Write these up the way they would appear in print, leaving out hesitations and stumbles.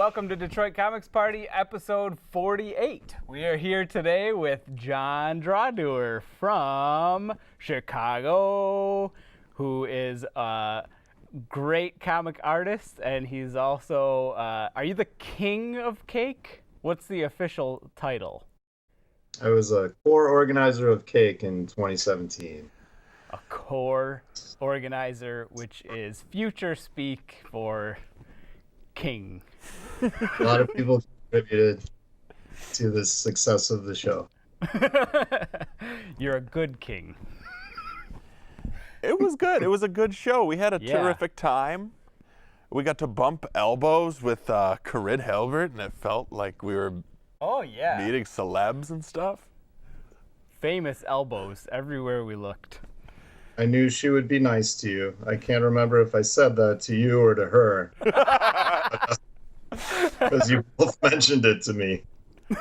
welcome to Detroit Comics Party, episode 48. We are here today with Jon Drawdoer from Chicago, who is a great comic artist, and he's also, are you the king of cake? What's the official title? I was a core organizer of cake in 2017. A core organizer, which is future speak for king. A lot of people contributed to the success of the show. You're a good king. It was good. It was a good show. We had a terrific time. We got to bump elbows with Corinne Hilbert, and it felt like we were meeting celebs and stuff. Famous elbows everywhere we looked. I knew she would be nice to you. I can't remember if I said that to you or to her. Because you both mentioned it to me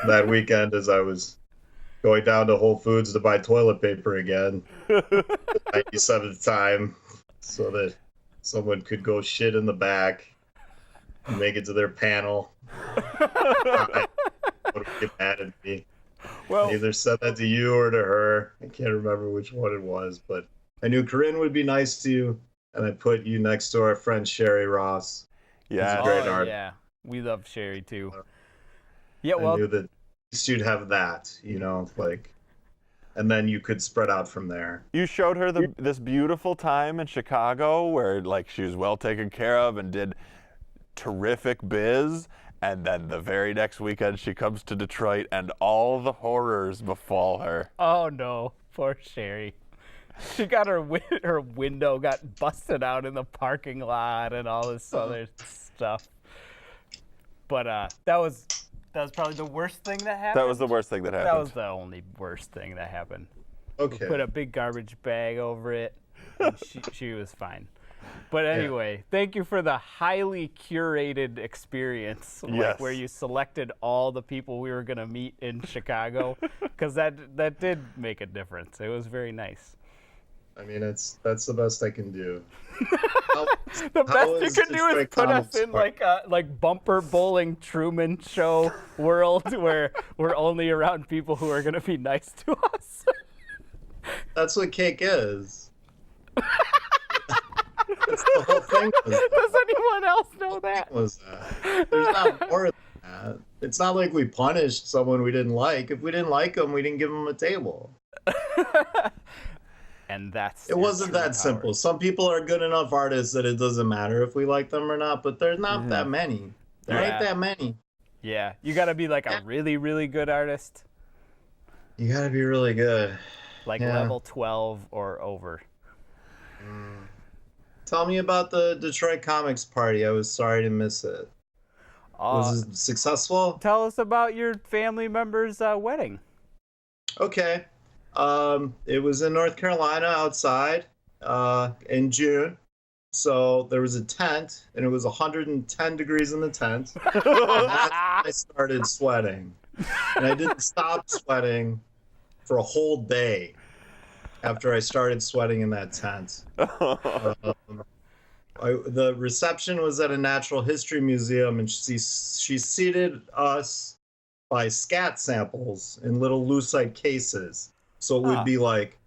that weekend as I was going down to Whole Foods to buy toilet paper again. The 97th time, so that someone could go shit in the back and make it to their panel. Would get mad at me. Well, I either said that to you or to her. I can't remember which one it was, but I knew Corinne would be nice to you, and I put you next to our friend Sherry Ross. Yeah, great art. Yeah, we love Sherry too. Yeah, well, I knew that you'd have that, and then you could spread out from there. You showed her this beautiful time in Chicago where she was well taken care of and did terrific biz. And then the very next weekend she comes to Detroit and all the horrors befall her. Oh no, poor Sherry. She got her window got busted out in the parking lot and all this other stuff. But that was probably the worst thing that happened. That was the worst thing that happened. That was the only worst thing that happened. Okay. We put a big garbage bag over it, and she was fine. But anyway, Thank you for the highly curated experience, where you selected all the people we were going to meet in Chicago, because that did make a difference. It was very nice. I mean, that's the best I can do. The best you can do is put us in like bumper bowling Truman Show world where we're only around people who are going to be nice to us. That's what cake is. That's the whole thing. Does anyone else know that? There's not more than that. It's not like we punished someone we didn't like. If we didn't like them, we didn't give them a table. And it wasn't that simple. Some people are good enough artists that it doesn't matter if we like them or not, but there's not that many. There ain't that many. Yeah, you got to be like a really, really good artist. You got to be really good. Level 12 or over. Tell me about the Detroit Comics Party. I was sorry to miss it. Was it successful? Tell us about your family member's wedding. Okay. It was in North Carolina outside in June. So there was a tent, and it was 110 degrees in the tent. And that's when I started sweating. And I didn't stop sweating for a whole day after I started sweating in that tent. The reception was at a natural history museum, and she seated us by scat samples in little lucite cases. So it would be like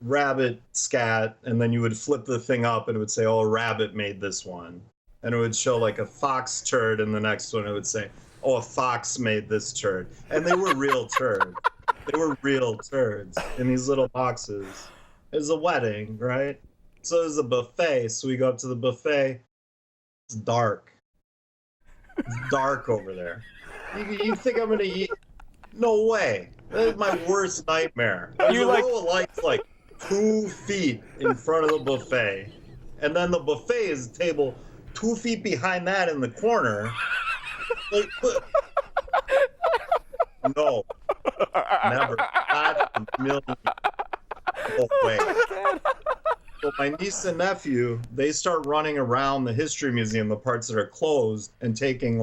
rabbit scat, and then you would flip the thing up and it would say, oh, a rabbit made this one. And it would show like a fox turd, and the next one it would say, oh, a fox made this turd. And they were real turds. They were real turds in these little boxes. It was a wedding, right? So there's a buffet. So we go up to the buffet. It's dark. It's dark over there. You think I'm going to eat? No way. That is my worst nightmare. There's a row of lights 2 feet in front of the buffet. And then the buffet is a table 2 feet behind that in the corner. No. Never. Not a million. No way. So my niece and nephew, they start running around the history museum, the parts that are closed, and taking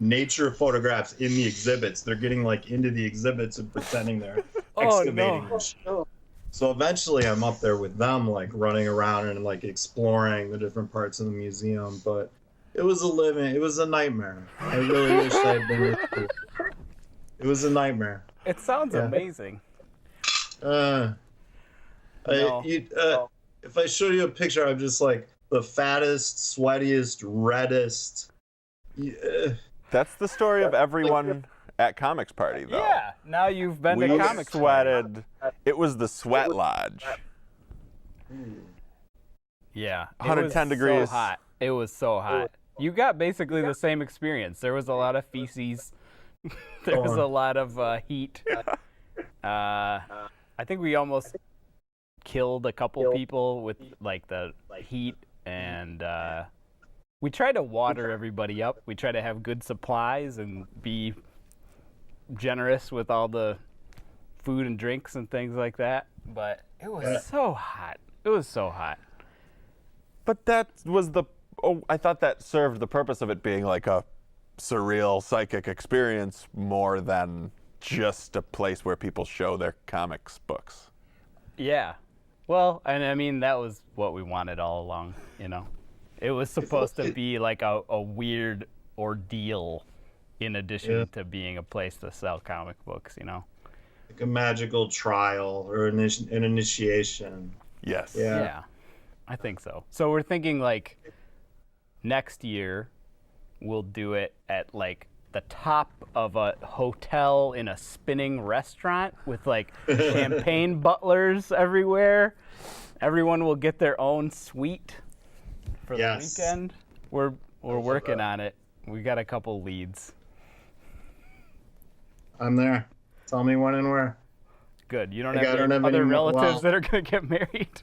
nature photographs in the exhibits. They're getting into the exhibits and pretending they're excavating. No. So eventually I'm up there with them, running around and exploring the different parts of the museum. But It was a nightmare. I really wish I had been. It was a nightmare. It sounds amazing. If I show you a picture, I'm just like the fattest, sweatiest, reddest. That's the story of everyone at Comix Party, though. Yeah. Now you've been We to Comix sweated. It was the sweat lodge. Yeah. 110 degrees. So hot. It was so hot. You got basically the same experience. There was a lot of feces. There was a lot of heat. I think we almost killed a couple people with like the heat, and we try to water everybody up. We try to have good supplies and be generous with all the food and drinks and things like that. But it was so hot. It was so hot. But that was I thought that served the purpose of it being like a surreal psychic experience more than just a place where people show their comics books. Yeah. Well, and I mean, that was what we wanted all along, you know. It was supposed to be like a weird ordeal in addition to being a place to sell comic books, you know. Like a magical trial or an initiation. Yes. Yeah. I think so. So we're thinking like next year we'll do it at like the top of a hotel in a spinning restaurant with like champagne butlers everywhere. Everyone will get their own suite for the weekend. We're working on it. We got a couple leads. I'm there. Tell me when and where. Good. You don't have any other relatives that are going to get married?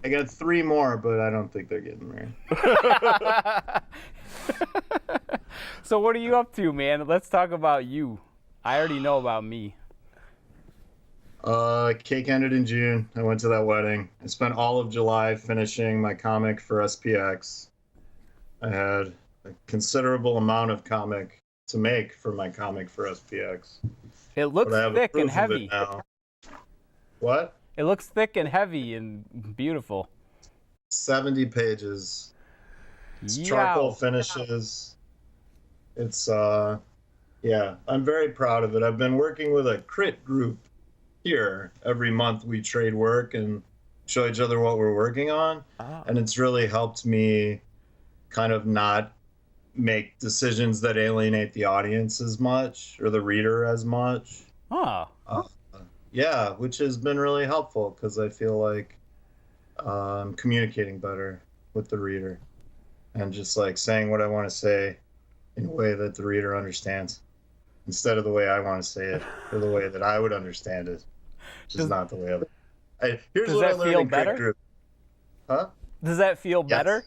I got 3 more, but I don't think they're getting married. So what are you up to, man? Let's talk about you. I already know about me. Cake ended in June. I went to that wedding. I spent all of July finishing my comic for SPX. I had a considerable amount of comic to make for my comic for SPX. It looks thick and heavy. What? It looks thick and heavy and beautiful. 70 pages. It's charcoal finishes. It's I'm very proud of it. I've been working with a crit group here. Every month we trade work and show each other what we're working on. And it's really helped me kind of not make decisions that alienate the audience as much or the reader as much. Which has been really helpful because I feel like I'm communicating better with the reader and just like saying what I want to say in a way that the reader understands instead of the way I want to say it or the way that I would understand it, which is not the way of it. Here's what I learned in Crit Group. Huh? Does that feel better?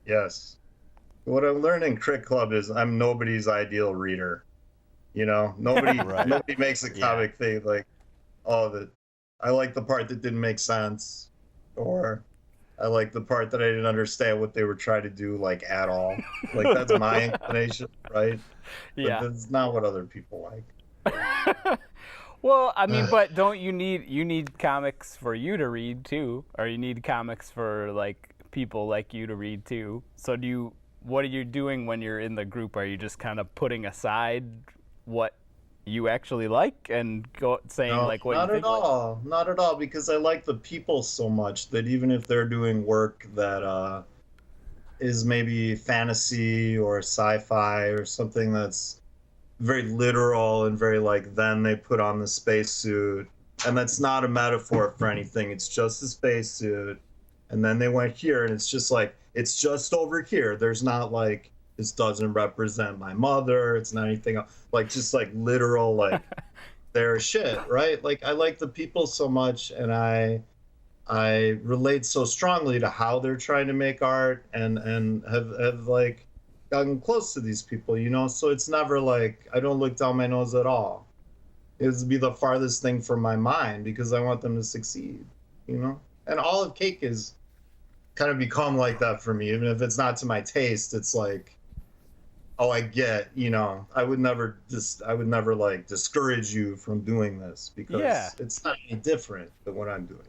Yes. What I learned in Crit Club is I'm nobody's ideal reader. You know, nobody makes a comic thing like, I like the part that didn't make sense, or I like the part that I didn't understand what they were trying to do, like, at all. Like, that's my inclination, right? Yeah. But that's not what other people like. Well, I mean, but don't you need comics for you to read too, or you need comics for like people like you to read too. So what are you doing when you're in the group? Are you just kind of putting aside what you actually like and saying like what you think? Not at all, because I like the people so much that even if they're doing work that is maybe fantasy or sci-fi or something that's very literal and very like, then they put on the spacesuit, and that's not a metaphor for anything. It's just a spacesuit, and then they went here, and it's just like, it's just over here. There's not like, this doesn't represent my mother. It's not anything else. Like, just like literal, like their shit, right? Like, I like the people so much, and I relate so strongly to how they're trying to make art, and have like gotten close to these people, you know? So it's never like, I don't look down my nose at all. It would be the farthest thing from my mind because I want them to succeed, you know? And all of Cake is kind of become like that for me. Even if it's not to my taste, it's like, I get, you know, I would never like discourage you from doing this because it's not any different than what I'm doing.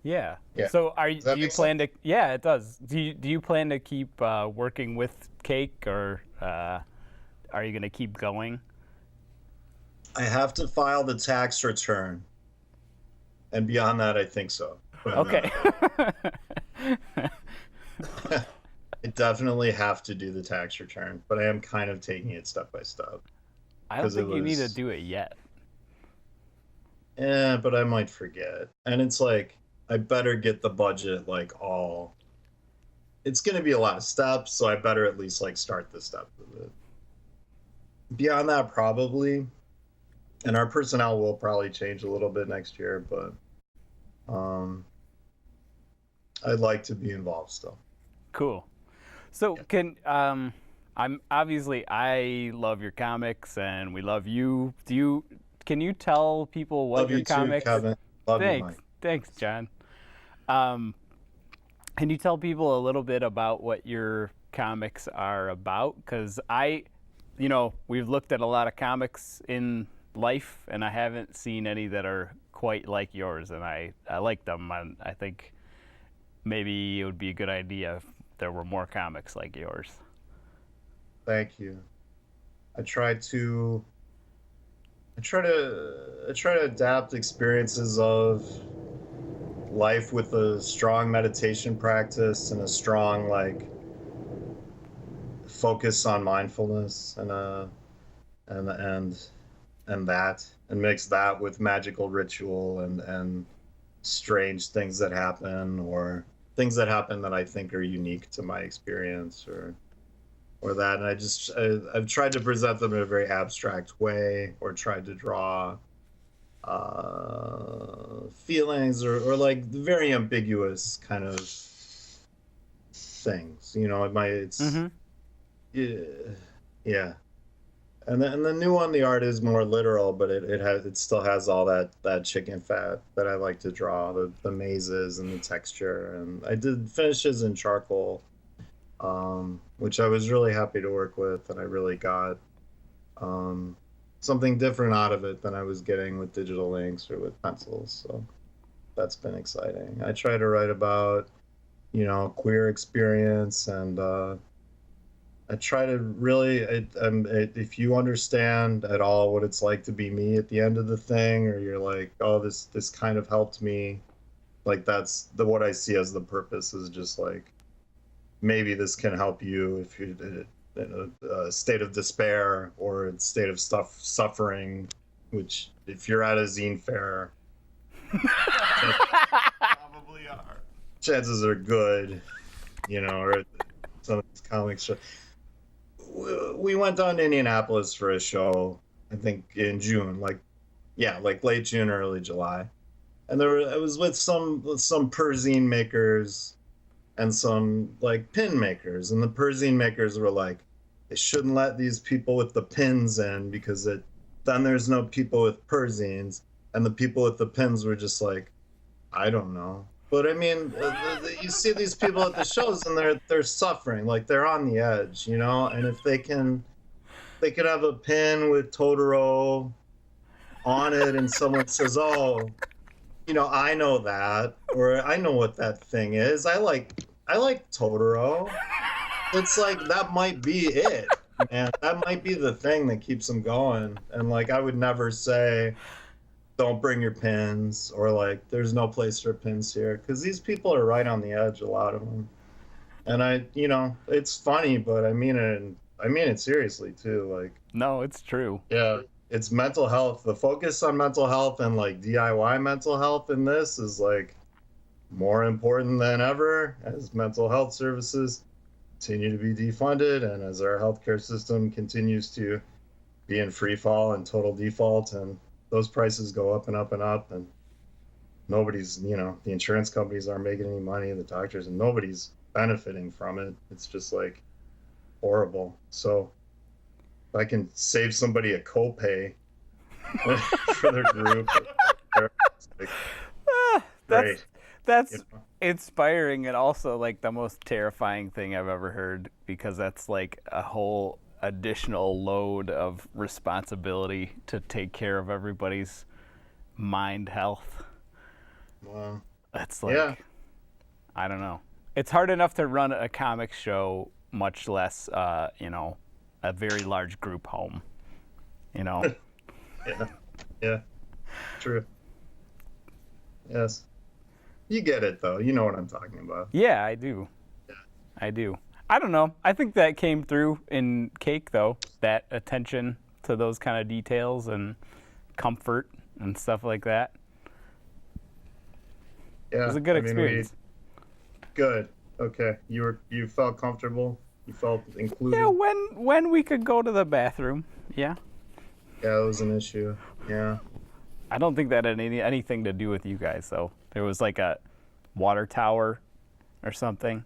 Yeah. Yeah. So Does that do you make plan to? Yeah, it does. Do you plan to keep working with cake, or are you gonna keep going? I have to file the tax return, and beyond that, I think so. But Okay. I definitely have to do the tax return, but I am kind of taking it step by step. I don't 'Cause it think you need to was- do it yet. Yeah, but I might forget. And it's like, I better get the budget like all. It's going to be a lot of steps, so I better at least like start the step of it. Beyond that, probably. And our personnel will probably change a little bit next year, but I'd like to be involved still. Cool. So I'm obviously I love your comics and we love you. Can you tell people what Love your you too, comics? Kevin. Love you, Thanks, Mike. thanks, John. Can you tell people a little bit about what your comics are about? Because we've looked at a lot of comics in life, and I haven't seen any that are quite like yours, and I like them. And I think maybe it would be a good idea if there were more comics like yours. Thank you. I try to adapt experiences of life with a strong meditation practice and a strong like focus on mindfulness and that, and mix that with magical ritual and strange things that happen, or things that happen that I think are unique to my experience, or that. And I've tried to present them in a very abstract way, or tried to draw feelings or like very ambiguous kind of things. Mm-hmm. Yeah. And the new one, the art is more literal, but it still has all that chicken fat that I like to draw, the mazes and the texture. And I did finishes in charcoal, which I was really happy to work with, and I really got something different out of it than I was getting with digital inks or with pencils. So that's been exciting. I try to write about, queer experience, and I try to really, if you understand at all what it's like to be me at the end of the thing, or you're like, oh, this kind of helped me, like that's what I see as the purpose, is just like, maybe this can help you if you're in a state of despair or a state of suffering, which if you're at a zine fair, Probably are. chances are good, or some of these comics shows. We went down to Indianapolis for a show, I think in June, like late June, early July, and I was with some Perzine makers and some like pin makers, and the Perzine makers were like, they shouldn't let these people with the pins in, because then there's no people with Perzines, and the people with the pins were just like, I don't know. But I mean, you see these people at the shows, and they're suffering, like they're on the edge, And if they could have a pin with Totoro on it, and someone says, "Oh, I know that," or "I know what that thing is. I like Totoro." It's like that might be it, and that might be the thing that keeps them going. And like, I would never say, don't bring your pins, or like, there's no place for pins here, because these people are right on the edge, a lot of them. And it's funny, but I mean it seriously too. Like, No, it's true. yeah, it's mental health. The focus on mental health and like DIY mental health in this is like more important than ever, as mental health services continue to be defunded, and as our healthcare system continues to be in free fall and total default, and those prices go up and up and up, and nobody's, the insurance companies aren't making any money, the doctors, and nobody's benefiting from it. It's just like horrible. So if I can save somebody a copay for their group, great. That's inspiring, and also like the most terrifying thing I've ever heard, because that's like a whole additional load of responsibility to take care of everybody's mind health. Wow. It's like, Yeah. I don't know. It's hard enough to run a comic show, much less, a very large group home. Yeah. Yeah. True. Yes. You get it, though. You know what I'm talking about. Yeah, I do. Yeah. I do. I don't know. I think that came through in Cake, though. That attention to those kind of details and comfort and stuff like that. Yeah. It was a good experience. Good. Okay. You felt comfortable? You felt included? Yeah, when we could go to the bathroom. Yeah. Yeah, it was an issue. Yeah. I don't think that had anything to do with you guys, though. There was like a water tower or something.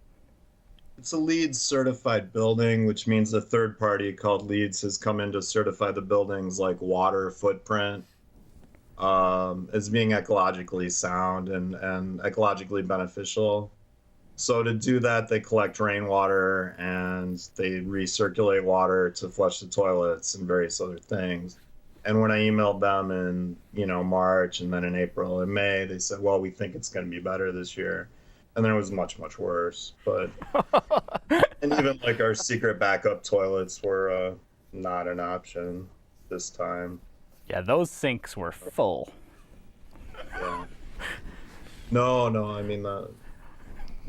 It's a LEED certified building, which means a third party called LEEDs has come in to certify the building's like water footprint as being ecologically sound and ecologically beneficial. So to do that, they collect rainwater and they recirculate water to flush the toilets and various other things. And when I emailed them in, March and then in April and May, they said, well, we think it's going to be better this year. And then it was much, much worse. But, and even like our secret backup toilets were not an option this time. Yeah, those sinks were full. Yeah. No, I mean the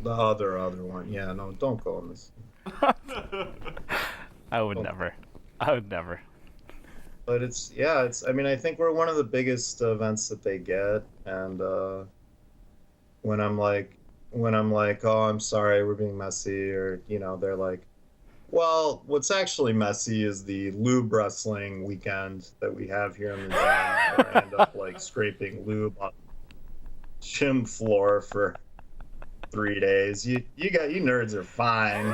other one. Yeah, no, don't go in this. I would never. But I mean, I think we're one of the biggest events that they get. And when I'm like, oh, I'm sorry, we're being messy, or, they're like, well, what's actually messy is the lube wrestling weekend that we have here in the gym, where I end up like scraping lube on the gym floor for 3 days. You nerds are fine.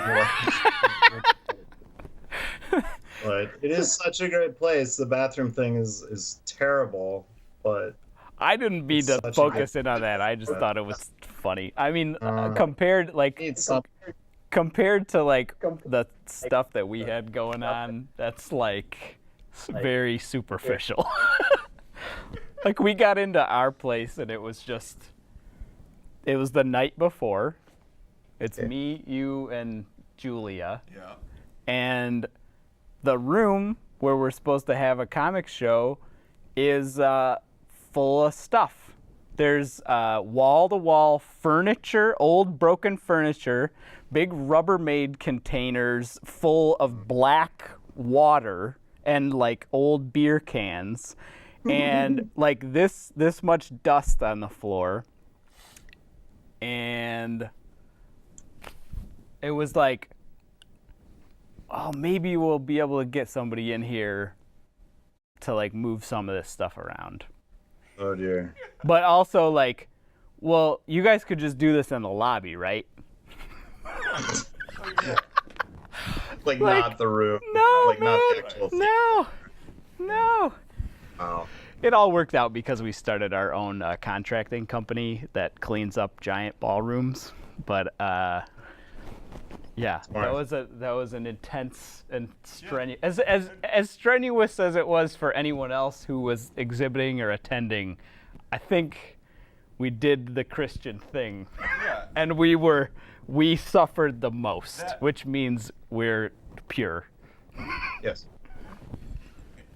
But it is such a great place. The bathroom thing is terrible, but I didn't mean to focus in on that. I just thought it was funny. I mean, compared to like the stuff that we had going on, that's like very superficial. Like we got into our place and it was the night before. It's me, you, and Julia. Yeah. And the room where we're supposed to have a comic show is full of stuff. There's wall-to-wall furniture, old broken furniture, big Rubbermaid containers full of black water and like old beer cans, and like this much dust on the floor. And it was like, oh, maybe we'll be able to get somebody in here to like move some of this stuff around. Oh dear. But also like, well, you guys could just do this in the lobby, right? Like not the room. No, like man. Not the actual thing. No. Wow. It all worked out because we started our own contracting company that cleans up giant ballrooms. But yeah, Smart. that was an intense and strenuous, as strenuous as it was for anyone else who was exhibiting or attending. I think we did the Christian thing, and we suffered the most, which means we're pure. Yes.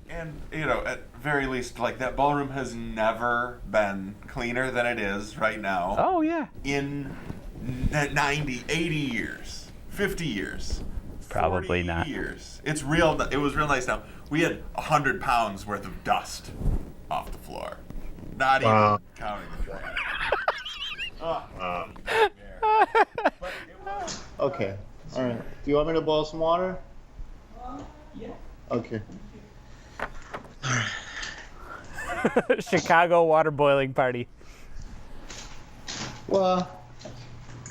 And, at very least, like, that ballroom has never been cleaner than it is right now. Oh, yeah. In 90, 80 years, 50 years. Probably 40 not. years. It was real nice now. We had 100 pounds worth of dust off the floor. Not even counting the drain. Okay. All right. Do you want me to boil some water? Yeah. Okay. Chicago water boiling party. Well,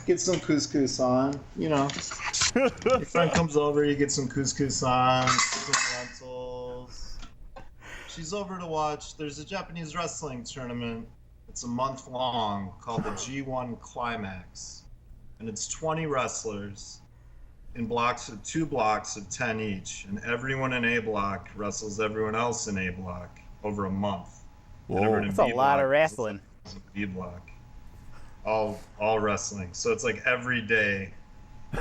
get some couscous on. Your friend comes over, you get some couscous on, some lentils. She's over to watch. There's a Japanese wrestling tournament. It's a month long called the G1 Climax, and it's 20 wrestlers in two blocks of 10 each, and everyone in A block wrestles everyone else in A block over a month. Whoa. That's a lot of wrestling. B block. all wrestling. So it's like every day,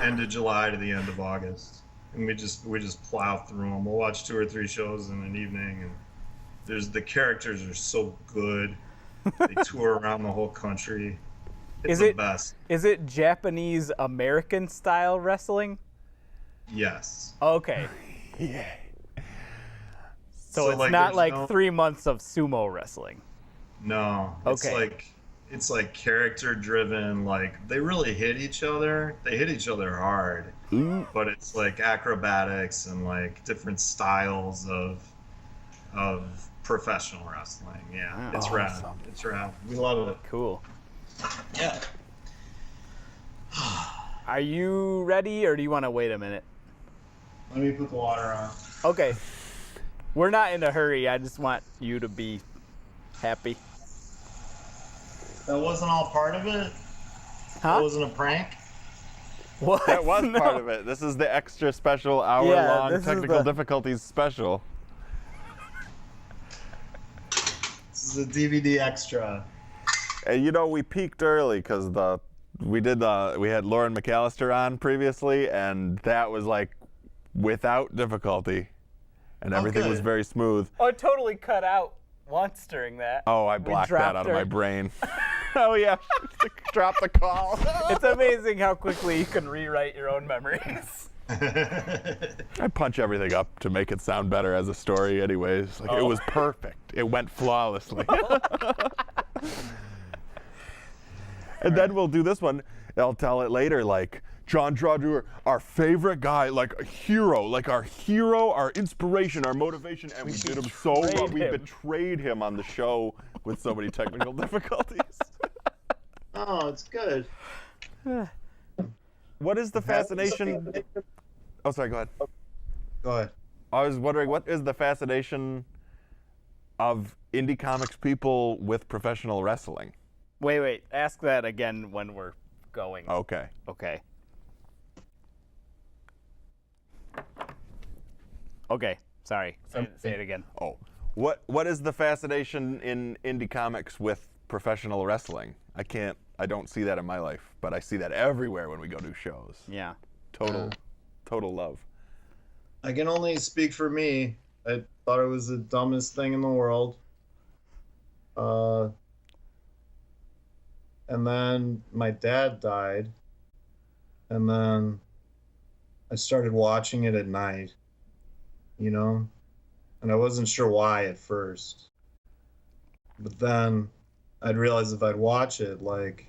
end of July to the end of August, and we just plow through them. We'll watch 2 or 3 shows in an evening, and the characters are so good. They tour around the whole country. It's the best. Is it Japanese American style wrestling? Yes. Okay. Yeah. So it's not like 3 months of sumo wrestling. No. Okay. It's like character driven. Like they really hit each other. They hit each other hard. But it's like acrobatics and like different styles of professional wrestling. Yeah. It's rad. It's rad. We love it. Cool. Yeah. Are you ready, or do you want to wait a minute? Let me put the water on. Okay. We're not in a hurry. I just want you to be happy. That wasn't all part of it? Huh? That wasn't a prank? What? That was No. part of it. This is the extra special hour-long this is technical the- difficulties special. This is a DVD extra. And we peaked early because we had Lauren McAllister on previously, and that was like without difficulty, and everything was good. very smooth. Oh, it totally cut out once during that. Oh, I We blocked that dropped out her. of my brain. Oh yeah, drop the call. It's amazing how quickly you can rewrite your own memories. I punch everything up to make it sound better as a story anyways. Like it was perfect. It went flawlessly. And then we'll do this one. I'll tell it later, like Jon Drawdoer, our favorite guy, like a hero, our inspiration, our motivation, and we did him so well. We betrayed him on the show with so many technical difficulties. Oh, it's good. What is the fascination? Oh, sorry, go ahead. Go ahead. I was wondering, what is the fascination of indie comics people with professional wrestling? Wait. Ask that again when we're going. Okay. Okay. Okay. Sorry. Say it again. Oh, what is the fascination in indie comics with professional wrestling? I don't see that in my life, but I see that everywhere when we go to shows. Yeah. Total love. I can only speak for me. I thought it was the dumbest thing in the world. And then my dad died. And then I started watching it at night, and I wasn't sure why at first. But then I'd realize if I'd watch it, like,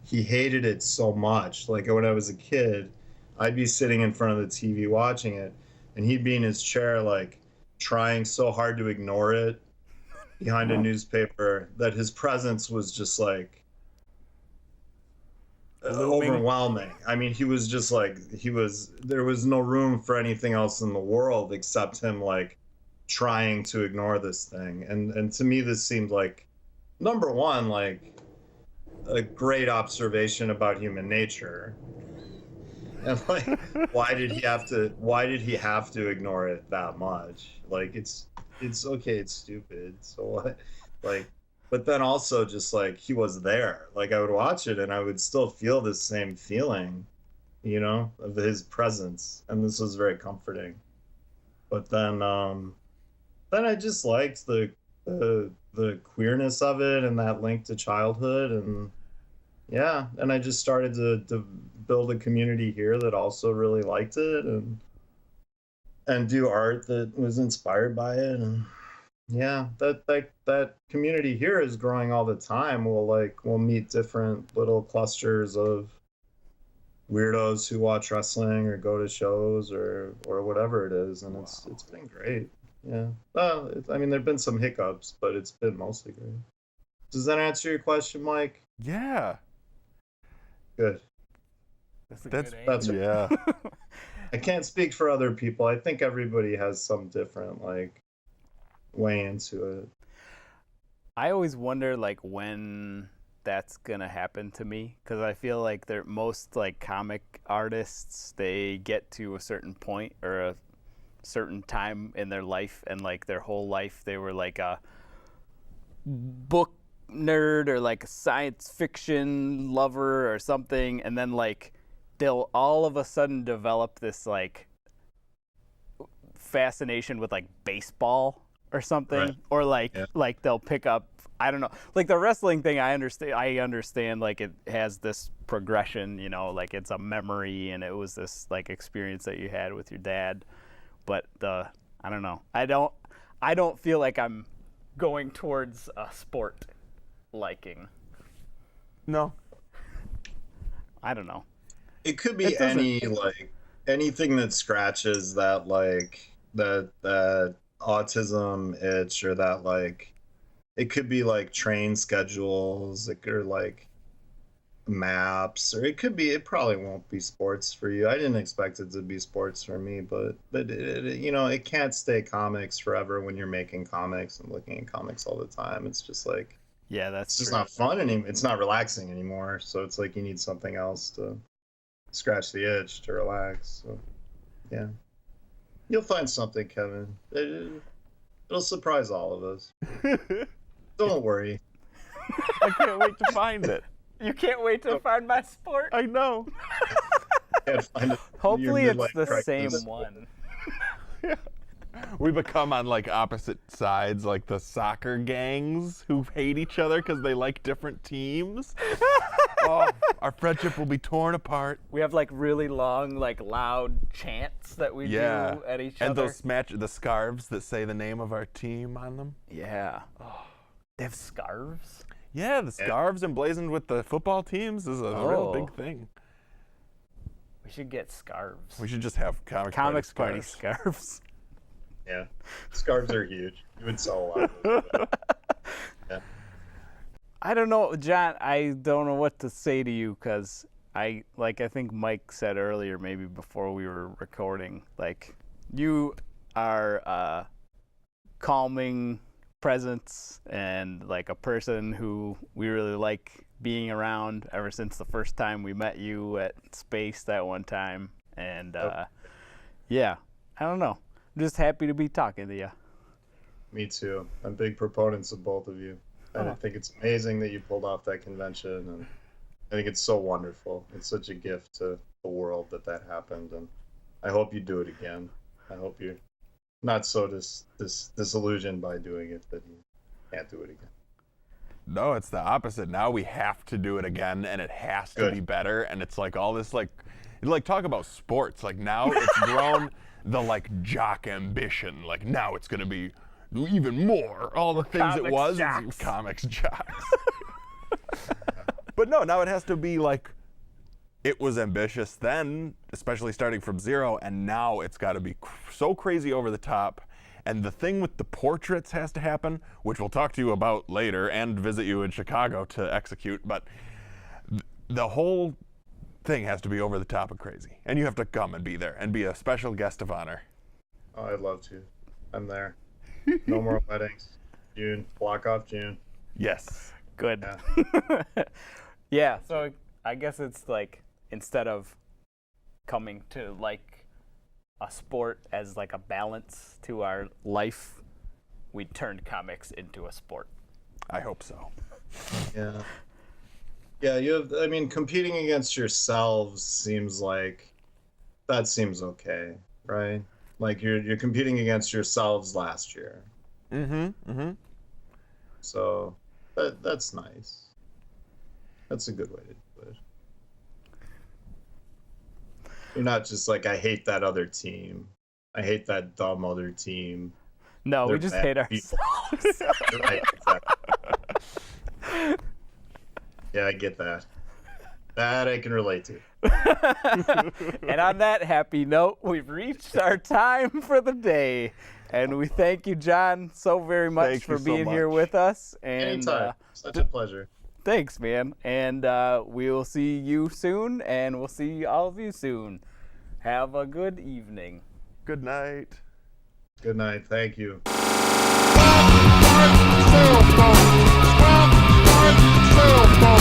he hated it so much. Like, when I was a kid, I'd be sitting in front of the TV watching it, and he'd be in his chair, like, trying so hard to ignore it behind a newspaper that his presence was just, like, overwhelming. I mean, he was just like, there was no room for anything else in the world except him, like, trying to ignore this thing. And to me, this seemed like, number one, like, a great observation about human nature. And like, why did he have to ignore it that much? Like, it's okay, it's stupid. So what? Like, but then also just like, he was there. Like, I would watch it and I would still feel the same feeling, of his presence. And this was very comforting. But then I just liked the queerness of it and that link to childhood. And yeah, and I just started to build a community here that also really liked it and do art that was inspired by it. And yeah, that community here is growing all the time. We'll meet different little clusters of weirdos who watch wrestling or go to shows or whatever it is, and it's been great. Yeah. Well, there've been some hiccups, but it's been mostly great. Does that answer your question, Mike? Yeah. Good. That's yeah. I can't speak for other people. I think everybody has some different way into it. I always wonder when that's gonna happen to me, because I feel like most comic artists, they get to a certain point or a certain time in their life, and their whole life they were a book nerd or like a science fiction lover or something, and then like they'll all of a sudden develop this like fascination with like baseball or something, Right. or like they'll pick up, I don't know, like the wrestling thing. I understand like it has this progression, you know, like it's a memory and it was this like experience that you had with your dad, but I don't know, I don't feel like I'm going towards a sport liking. No. I don't know. It could be anything that scratches that like that autism itch, or that like it could be like train schedules, or like maps, or it probably won't be sports for you. I didn't expect it to be sports for me, but it can't stay comics forever when you're making comics and looking at comics all the time. It's just like, yeah, that's it's just true. not fun anymore. It's not relaxing anymore. So it's like you need something else to scratch the itch, to relax. So yeah, you'll find something, Kevin. It'll surprise all of us. Don't worry. I can't wait to find it. You can't wait to find my sport? I know. Can't find it. Hopefully Your it's midlife the crisis. same one. Yeah. We become on like opposite sides, like the soccer gangs who hate each other because they like different teams. Oh, our friendship will be torn apart. We have like really long, like loud chants that we do at each and other. those the scarves that say the name of our team on them. Yeah. Oh, they have scarves? Yeah, the scarves emblazoned with the football teams is a real big thing. We should get scarves. We should just have Comics party scarves. Yeah, scarves are huge. You would sell a lot of them. Yeah. I don't know, John. I don't know what to say to you, because I think Mike said earlier, maybe before we were recording, like you are calming presence and like a person who we really like being around ever since the first time we met you at Space that one time. And yeah, I don't know. I'm just happy to be talking to you. Me too. I'm big proponents of both of you. I think it's amazing that you pulled off that convention, and I think it's so wonderful. It's such a gift to the world that happened, and I hope you do it again. I hope you're not so disillusioned by doing it that you can't do it again. No, it's the opposite. Now we have to do it again, and it has to be better. And it's like all this like talk about sports. Like now it's grown the like jock ambition. Like now it's gonna be even more. All the things Comics it was jocks. Comics jocks. But no, now it has to be like it was ambitious then, especially starting from zero, and now it's got to be so crazy over the top. And the thing with the portraits has to happen, which we'll talk to you about later and visit you in Chicago to execute. But the whole thing has to be over the top and crazy. And you have to come and be there and be a special guest of honor. Oh, I'd love to. I'm there. No more weddings. June. Block off June. Yes. Good. Yeah. Yeah, so I guess it's like instead of coming to like a sport as like a balance to our life, we turned comics into a sport. I hope so. Yeah. Yeah, competing against yourselves seems okay, right? Like you're competing against yourselves last year. Mm-hmm. So that's nice. That's a good way to do it. You're not just like, I hate that other team. I hate that dumb other team. No, They're we just bad hate people. ourselves. Right, exactly. Yeah, I get that. That I can relate to. And on that happy note, we've reached our time for the day. And we thank you, John, so very much Thank for you so being here much. with us. And Anytime. Such a pleasure. thanks, man. And we will see you soon, and we'll see all of you soon. Have a good evening. Good night. Good night. Thank you. Cell phone.